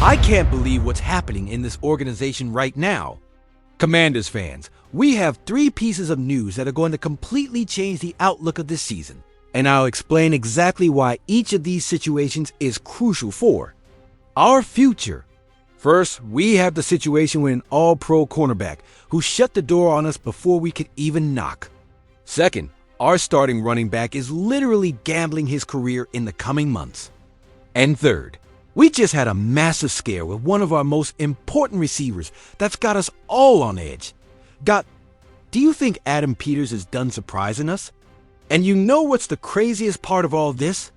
I can't believe what's happening in this organization right now. Commanders fans, we have 3 pieces of news that are going to completely change the outlook of this season, and I'll explain exactly why each of these situations is crucial for our future. First, we have the situation with an all-pro cornerback who shut the door on us before we could even knock. Second, our starting running back is literally gambling his career in the coming months. And third, we just had a massive scare with one of our most important receivers that's got us all on edge. Do you think Adam Peters is done surprising us? And you know what's the craziest part of all this?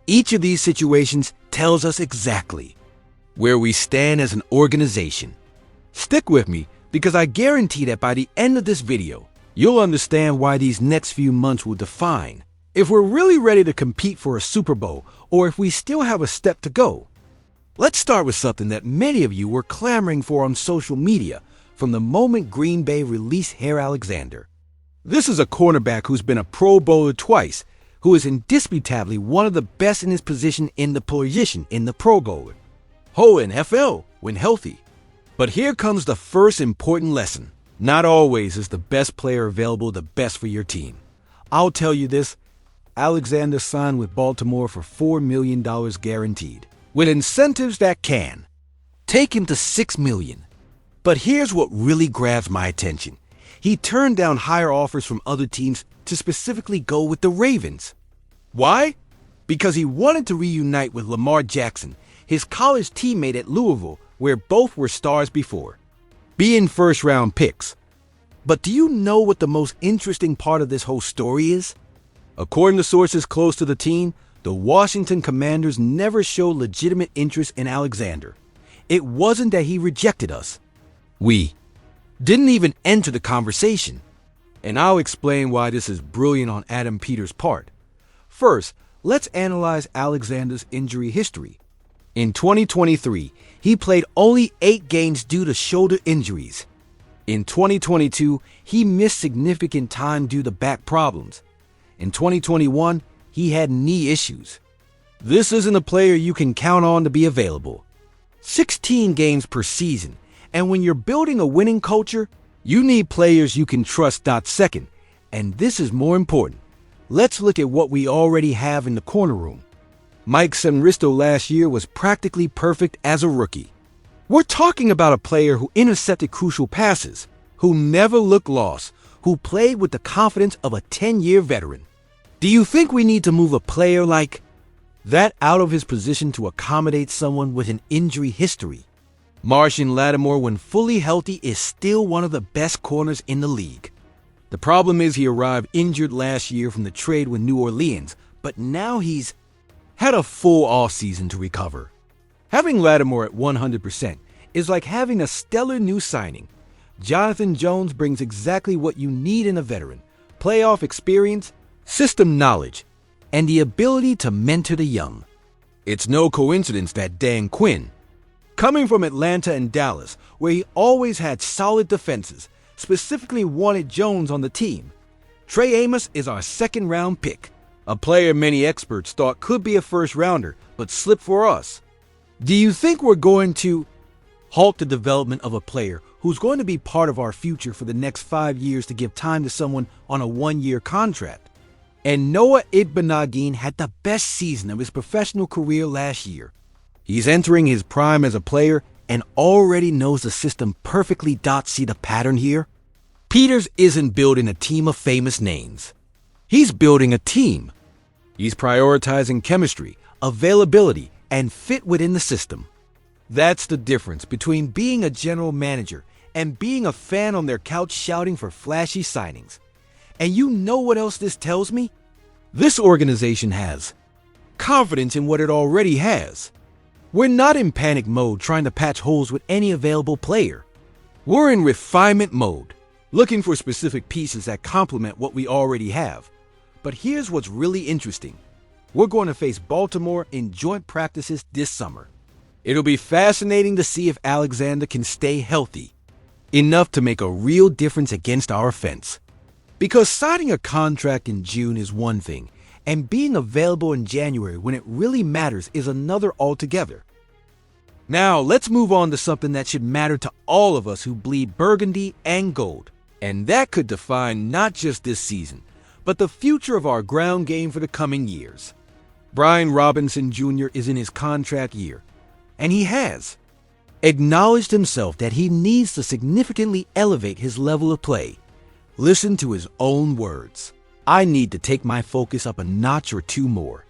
Each of these situations tells us exactly where we stand as an organization. Stick with me because I guarantee that by the end of this video, you'll understand why these next few months will define if we're really ready to compete for a Super Bowl or if we still have a step to go. Let's start with something that many of you were clamoring for on social media from the moment Green Bay released Hare Alexander. This is a cornerback who's been a Pro Bowler twice, who is indisputably one of the best in his position in the Pro Bowler. NFL when healthy. But here comes the first important lesson. Not always is the best player available the best for your team. I'll tell you this, Alexander signed with Baltimore for $4 million guaranteed, with incentives that can take him to $6 million. But here's what really grabs my attention. He turned down higher offers from other teams to specifically go with the Ravens. Why? Because he wanted to reunite with Lamar Jackson, his college teammate at Louisville, where both were stars before, being first-round picks. But do you know what the most interesting part of this whole story is? According to sources close to the team, the Washington Commanders never showed legitimate interest in Alexander. It wasn't that he rejected us. We didn't even enter the conversation. And I'll explain why this is brilliant on Adam Peters' part. First, let's analyze Alexander's injury history. In 2023, he played only 8 games due to shoulder injuries. In 2022, he missed significant time due to back problems. In 2021, he had knee issues. This isn't a player you can count on to be available. 16 games per season, and when you're building a winning culture, you need players you can trust. Second, and this is more important, let's look at what we already have in the corner room. Mike Senristo last year was practically perfect as a rookie. We're talking about a player who intercepted crucial passes, who never looked lost, who played with the confidence of a 10-year veteran. Do you think we need to move a player like that out of his position to accommodate someone with an injury history? Marshon Lattimore, when fully healthy, is still one of the best corners in the league. The problem is he arrived injured last year from the trade with New Orleans, but now he's had a full offseason to recover. Having Lattimore at 100% is like having a stellar new signing. Jonathan Jones brings exactly what you need in a veteran: playoff experience, system knowledge, and the ability to mentor the young. It's no coincidence that Dan Quinn, coming from Atlanta and Dallas, where he always had solid defenses, specifically wanted Jones on the team. Trey Amos is our second-round pick, a player many experts thought could be a first-rounder, but slipped for us. Do you think we're going to halt the development of a player who's going to be part of our future for the next 5 years to give time to someone on a 1-year contract? And Noah Igbinoghene had the best season of his professional career last year. He's entering his prime as a player and already knows the system perfectly. See the pattern here? Peters isn't building a team of famous names. He's building a team. He's prioritizing chemistry, availability, and fit within the system. That's the difference between being a general manager and being a fan on their couch shouting for flashy signings. And you know what else this tells me? This organization has confidence in what it already has. We're not in panic mode trying to patch holes with any available player. We're in refinement mode, looking for specific pieces that complement what we already have. But here's what's really interesting. We're going to face Baltimore in joint practices this summer. It'll be fascinating to see if Alexander can stay healthy enough to make a real difference against our offense. Because signing a contract in June is one thing, and being available in January when it really matters is another altogether. Now, let's move on to something that should matter to all of us who bleed burgundy and gold. And that could define not just this season, but the future of our ground game for the coming years. Brian Robinson Jr. is in his contract year, and he has acknowledged himself that he needs to significantly elevate his level of play. Listen to his own words. I need to take my focus up a notch or two more.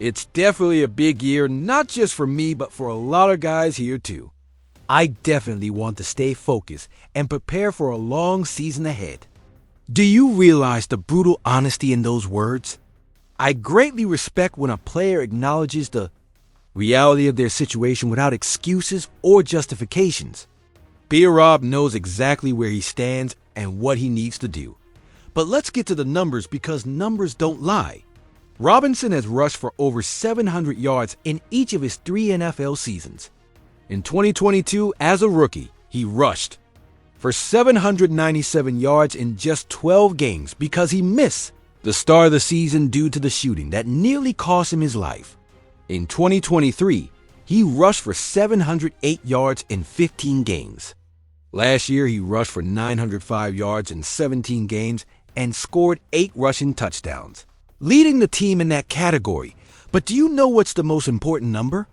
It's definitely a big year, not just for me, but for a lot of guys here too. I definitely want to stay focused and prepare for a long season ahead. Do you realize the brutal honesty in those words? I greatly respect when a player acknowledges the reality of their situation without excuses or justifications. B-Rob knows exactly where he stands and what he needs to do. But let's get to the numbers because numbers don't lie. Robinson has rushed for over 700 yards in each of his 3 NFL seasons. In 2022, as a rookie, he rushed for 797 yards in just 12 games because he missed the start of the season due to the shooting that nearly cost him his life. In 2023, he rushed for 708 yards in 15 games. Last year, he rushed for 905 yards in 17 games and scored 8 rushing touchdowns, leading the team in that category. But do you know what's the most important number?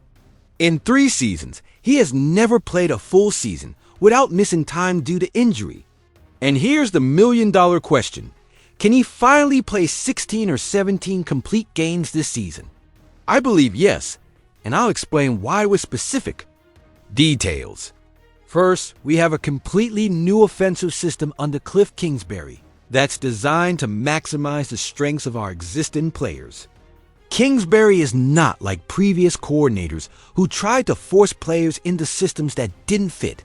In 3 seasons, he has never played a full season without missing time due to injury. And here's the million-dollar question. Can he finally play 16 or 17 complete games this season? I believe yes, and I'll explain why with specific details. First, we have a completely new offensive system under Cliff Kingsbury that's designed to maximize the strengths of our existing players. Kingsbury is not like previous coordinators who tried to force players into systems that didn't fit.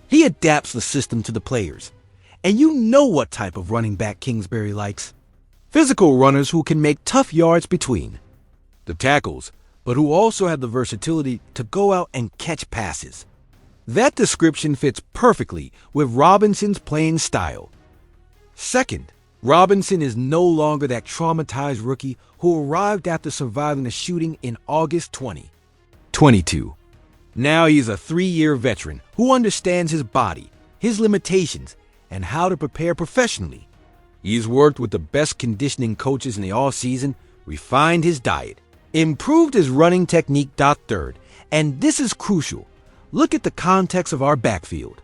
He adapts the system to the players. And you know what type of running back Kingsbury likes. Physical runners who can make tough yards between the tackles, but who also have the versatility to go out and catch passes. That description fits perfectly with Robinson's playing style. Second, Robinson is no longer that traumatized rookie who arrived after surviving a shooting in August 2022. Now he's a 3-year veteran who understands his body, his limitations, and how to prepare professionally. He's worked with the best conditioning coaches in the offseason, refined his diet, improved his running technique. Third, and this is crucial, look at the context of our backfield.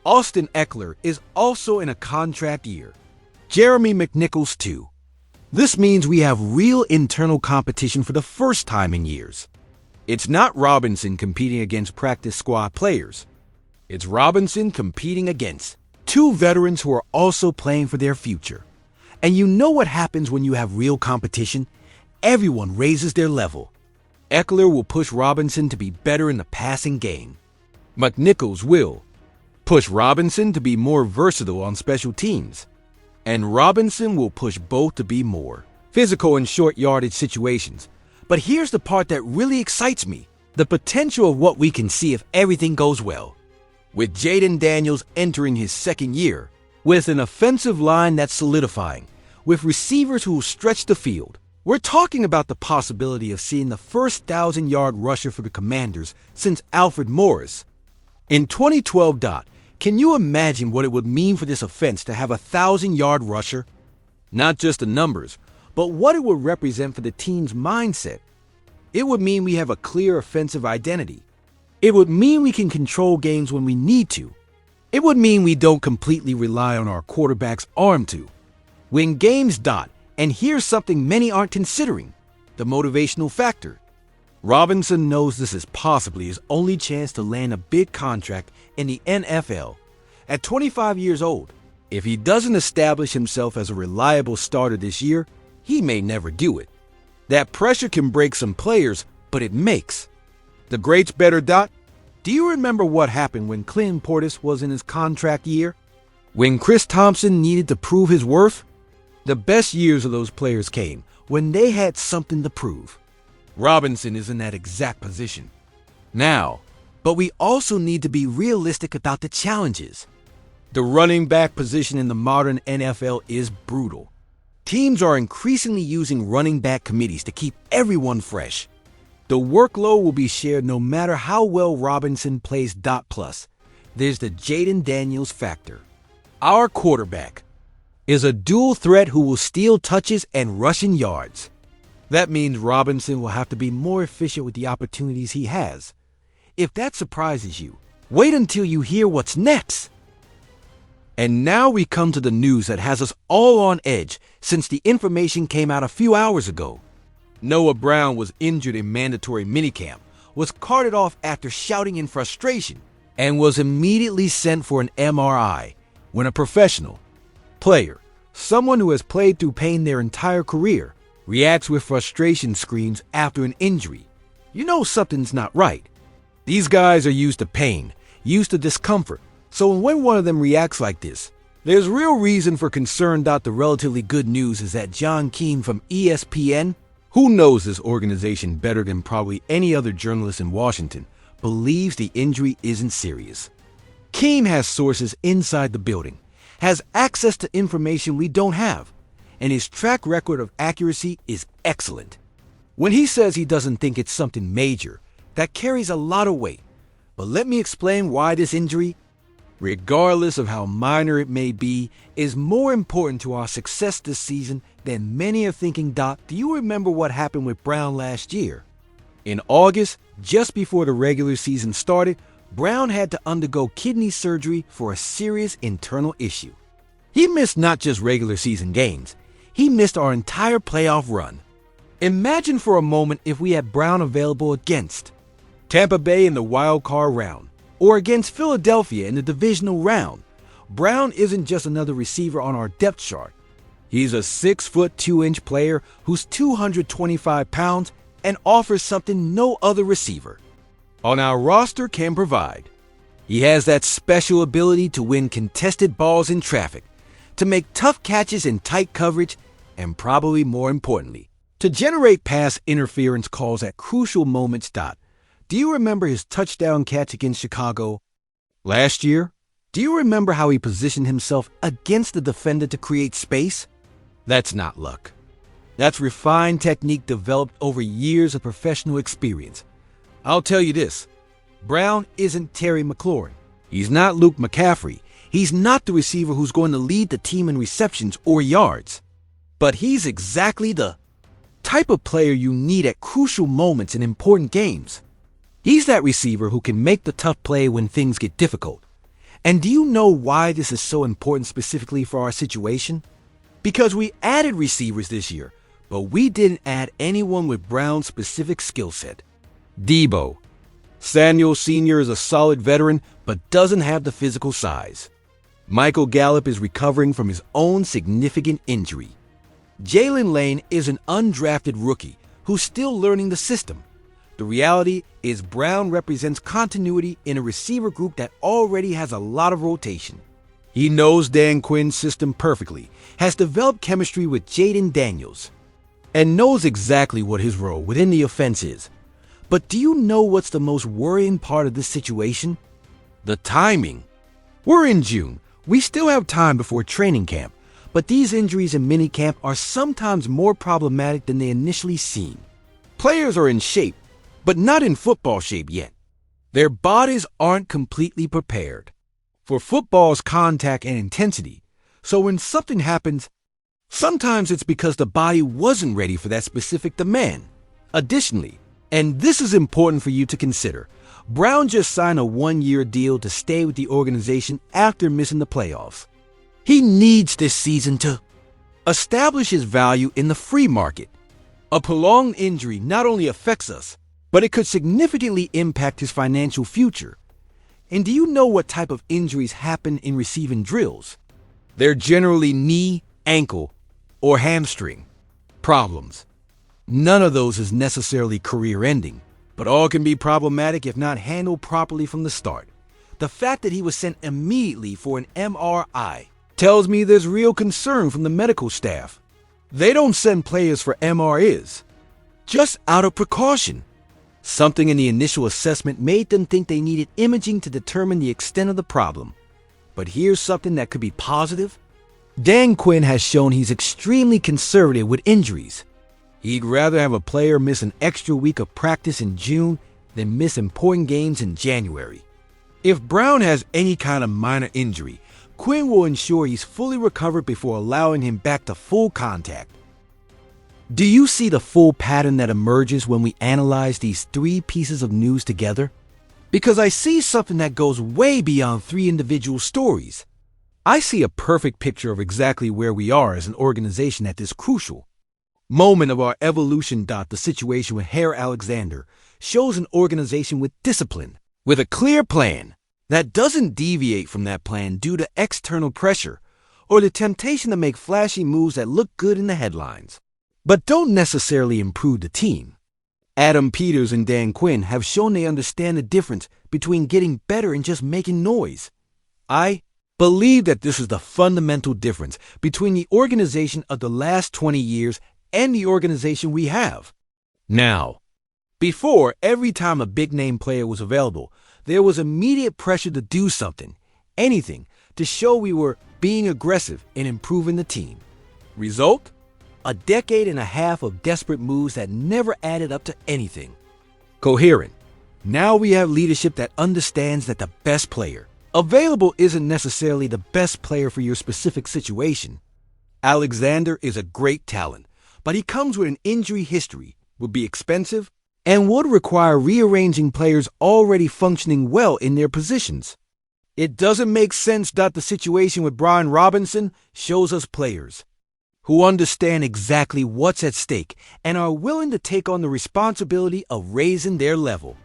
Austin Eckler is also in a contract year. Jeremy McNichols too. This means we have real internal competition for the first time in years. It's not Robinson competing against practice squad players. It's Robinson competing against 2 veterans who are also playing for their future. And you know what happens when you have real competition? Everyone raises their level. Eckler will push Robinson to be better in the passing game. McNichols will push Robinson to be more versatile on special teams. And Robinson will push both to be more physical in short yardage situations. But here's the part that really excites me, the potential of what we can see if everything goes well. With Jaden Daniels entering his 2nd year, with an offensive line that's solidifying, with receivers who will stretch the field, we're talking about the possibility of seeing the first 1,000-yard rusher for the Commanders since Alfred Morris. In 2012, can you imagine what it would mean for this offense to have a 1,000-yard rusher? Not just the numbers, but what it would represent for the team's mindset. It would mean we have a clear offensive identity. It would mean we can control games when we need to. It would mean we don't completely rely on our quarterback's arm to win games. And here's something many aren't considering, the motivational factor. Robinson knows this is possibly his only chance to land a big contract in the NFL. At 25 years old, if he doesn't establish himself as a reliable starter this year, he may never do it. That pressure can break some players, but it makes the greats better. Do you remember what happened when Clinton Portis was in his contract year? When Chris Thompson needed to prove his worth? The best years of those players came when they had something to prove. Robinson is in that exact position now, but we also need to be realistic about the challenges. The running back position in the modern NFL is brutal. Teams are increasingly using running back committees to keep everyone fresh. The workload will be shared no matter how well Robinson plays. Plus, there's the Jaden Daniels factor. Our quarterback is a dual threat who will steal touches and rushing yards. That means Robinson will have to be more efficient with the opportunities he has. If that surprises you, wait until you hear what's next. And now we come to the news that has us all on edge since the information came out a few hours ago. Noah Brown was injured in mandatory minicamp, was carted off after shouting in frustration, and was immediately sent for an MRI when a professional player, someone who has played through pain their entire career, reacts with frustration screams after an injury. You know something's not right. These guys are used to pain, used to discomfort, so when one of them reacts like this, there's real reason for concern. The relatively good news is that John Keane from ESPN, who knows this organization better than probably any other journalist in Washington, believes the injury isn't serious. Keane has sources inside the building, has access to information we don't have, and his track record of accuracy is excellent. When he says he doesn't think it's something major, that carries a lot of weight. But let me explain why this injury, regardless of how minor it may be, is more important to our success this season than many are thinking. Do you remember what happened with Brown last year? In August, just before the regular season started, Brown had to undergo kidney surgery for a serious internal issue. He missed not just regular season games, he missed our entire playoff run. Imagine for a moment if we had Brown available against Tampa Bay in the wild card round, or against Philadelphia in the divisional round. Brown isn't just another receiver on our depth chart. He's a 6'2" player who's 225 pounds and offers something no other receiver on our roster can provide. He has that special ability to win contested balls in traffic, to make tough catches in tight coverage, and probably more importantly, to generate pass interference calls at crucial moments. Do you remember his touchdown catch against Chicago last year? Do you remember how he positioned himself against the defender to create space? That's not luck. That's refined technique developed over years of professional experience. I'll tell you this, Brown isn't Terry McLaurin. He's not Luke McCaffrey. He's not the receiver who's going to lead the team in receptions or yards. But he's exactly the type of player you need at crucial moments in important games. He's that receiver who can make the tough play when things get difficult. And do you know why this is so important specifically for our situation? Because we added receivers this year, but we didn't add anyone with Brown's specific skill set. Debo Samuel Sr. is a solid veteran, but doesn't have the physical size. Michael Gallup is recovering from his own significant injury. Jalen Lane is an undrafted rookie who's still learning the system. The reality is Brown represents continuity in a receiver group that already has a lot of rotation. He knows Dan Quinn's system perfectly, has developed chemistry with Jaden Daniels, and knows exactly what his role within the offense is. But do you know what's the most worrying part of this situation? The timing. We're in June. We still have time before training camp, but these injuries in minicamp are sometimes more problematic than they initially seem. Players are in shape, but not in football shape yet. Their bodies aren't completely prepared for football's contact and intensity. So when something happens, sometimes it's because the body wasn't ready for that specific demand. Additionally, and this is important for you to consider, Brown just signed a one-year deal to stay with the organization after missing the playoffs. He needs this season to establish his value in the free market. A prolonged injury not only affects us, but it could significantly impact his financial future. And do you know what type of injuries happen in receiving drills? They're generally knee, ankle, or hamstring problems. None of those is necessarily career-ending, but all can be problematic if not handled properly from the start. The fact that he was sent immediately for an MRI tells me there's real concern from the medical staff. They don't send players for MRIs just out of precaution. Something in the initial assessment made them think they needed imaging to determine the extent of the problem. But here's something that could be positive. Dan Quinn has shown he's extremely conservative with injuries. He'd rather have a player miss an extra week of practice in June than miss important games in January. If Brown has any kind of minor injury, Quinn will ensure he's fully recovered before allowing him back to full contact. Do you see the full pattern that emerges when we analyze these three pieces of news together? Because I see something that goes way beyond three individual stories. I see a perfect picture of exactly where we are as an organization at this crucial moment of our evolution. The situation with Hare Alexander shows an organization with discipline, with a clear plan that doesn't deviate from that plan due to external pressure or the temptation to make flashy moves that look good in the headlines, but don't necessarily improve the team. Adam Peters and Dan Quinn have shown they understand the difference between getting better and just making noise. I believe that this is the fundamental difference between the organization of the last 20 years and the organization we have now. Before, every time a big-name player was available, there was immediate pressure to do something, anything, to show we were being aggressive in improving the team. Result? A decade and a half of desperate moves that never added up to anything. Coherent. Now we have leadership that understands that the best player available isn't necessarily the best player for your specific situation. Alexander is a great talent, but he comes with an injury history, would be expensive, and would require rearranging players already functioning well in their positions. It doesn't make sense that the situation with Brian Robinson shows us players who understand exactly what's at stake and are willing to take on the responsibility of raising their level.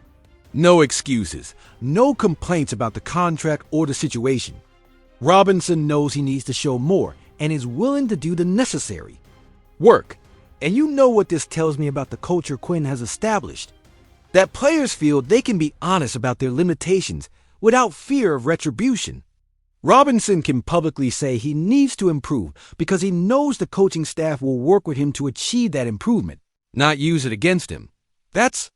No excuses, no complaints about the contract or the situation. Robinson knows he needs to show more and is willing to do the necessary work. And you know what this tells me about the culture Quinn has established. That players feel they can be honest about their limitations without fear of retribution. Robinson can publicly say he needs to improve because he knows the coaching staff will work with him to achieve that improvement, not use it against him. That's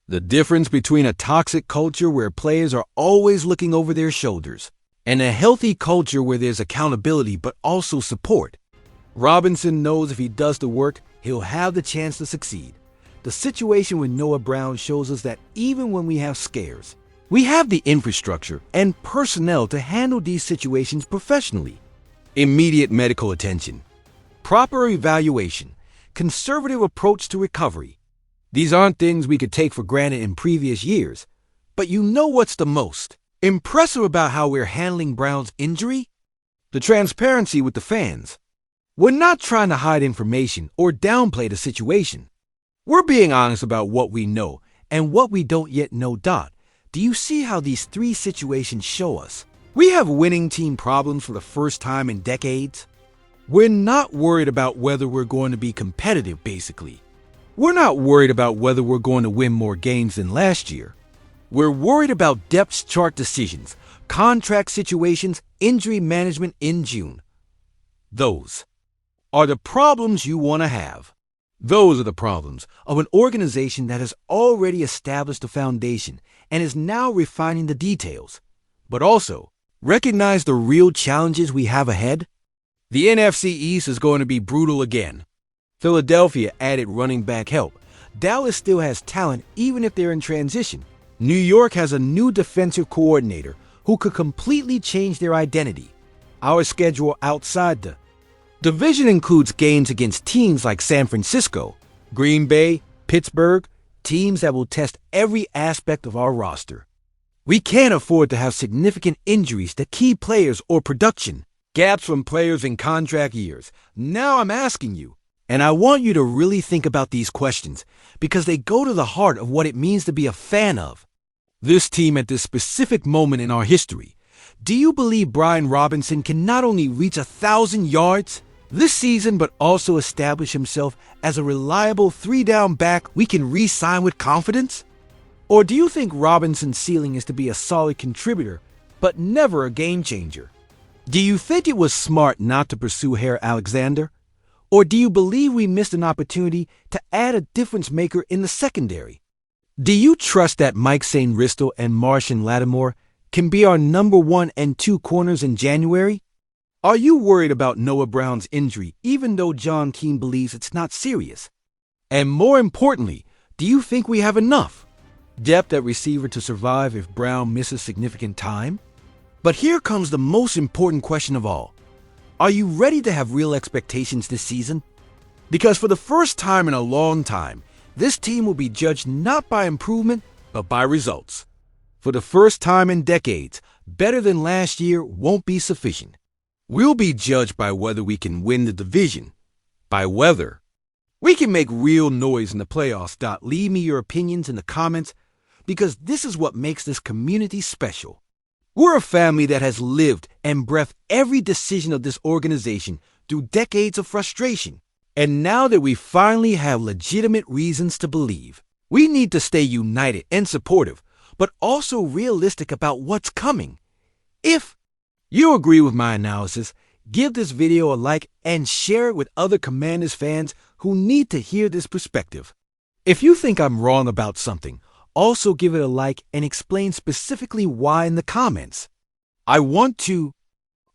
the difference between a toxic culture where players are always looking over their shoulders and a healthy culture where there's accountability but also support. Robinson knows if he does the work, he'll have the chance to succeed. The situation with Noah Brown shows us that even when we have scares, we have the infrastructure and personnel to handle these situations professionally. Immediate medical attention, proper evaluation, conservative approach to recovery. These aren't things we could take for granted in previous years. But you know what's the most impressive about how we're handling Brown's injury? The transparency with the fans. We're not trying to hide information or downplay the situation. We're being honest about what we know and what we don't yet know. Do you see how these three situations show us? We have winning team problems for the first time in decades. We're not worried about whether we're going to be competitive, basically. We're not worried about whether we're going to win more games than last year. We're worried about depth chart decisions, contract situations, injury management in June. Those are the problems you want to have. Those are the problems of an organization that has already established a foundation and is now refining the details, but also recognize the real challenges we have ahead. The NFC East is going to be brutal again. Philadelphia added running back help. Dallas still has talent even if they're in transition. New York has a new defensive coordinator who could completely change their identity. Our schedule outside the division includes games against teams like San Francisco, Green Bay, Pittsburgh, teams that will test every aspect of our roster. We can't afford to have significant injuries to key players or production, gaps from players in contract years. Now I'm asking you, and I want you to really think about these questions because they go to the heart of what it means to be a fan of this team at this specific moment in our history. Do you believe Brian Robinson can not only reach 1,000 yards this season, but also establish himself as a reliable three-down back we can re-sign with confidence? Or do you think Robinson's ceiling is to be a solid contributor, but never a game changer? Do you think it was smart not to pursue Hare Alexander? Or do you believe we missed an opportunity to add a difference maker in the secondary? Do you trust that Mike St. Ristel and Marshon Lattimore can be our number 1 and 2 corners in January? Are you worried about Noah Brown's injury even though John Keane believes it's not serious? And more importantly, do you think we have enough depth at receiver to survive if Brown misses significant time? But here comes the most important question of all. Are you ready to have real expectations this season? Because for the first time in a long time, this team will be judged not by improvement, but by results. For the first time in decades, better than last year won't be sufficient. We'll be judged by whether we can win the division, by whether we can make real noise in the playoffs. Leave me your opinions in the comments, because this is what makes this community special. We're a family that has lived and breathed every decision of this organization through decades of frustration. And now that we finally have legitimate reasons to believe, we need to stay united and supportive, but also realistic about what's coming. If you agree with my analysis, give this video a like and share it with other Commanders fans who need to hear this perspective. If you think I'm wrong about something, also give it a like and explain specifically why in the comments. I want to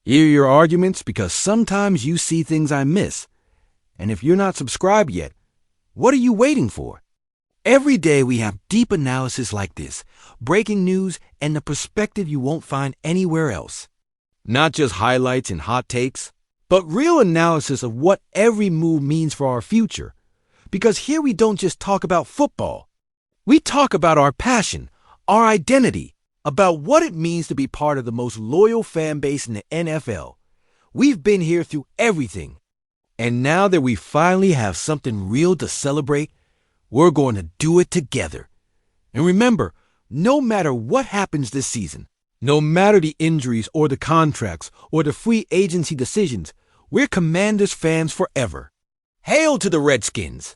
hear your arguments because sometimes you see things I miss. And if you're not subscribed yet, what are you waiting for? Every day we have deep analysis like this, breaking news, and the perspective you won't find anywhere else. Not just highlights and hot takes, but real analysis of what every move means for our future. Because here we don't just talk about football. We talk about our passion, our identity, about what it means to be part of the most loyal fan base in the NFL. We've been here through everything. And now that we finally have something real to celebrate, we're going to do it together. And remember, no matter what happens this season, no matter the injuries or the contracts or the free agency decisions, we're Commanders fans forever. Hail to the Redskins!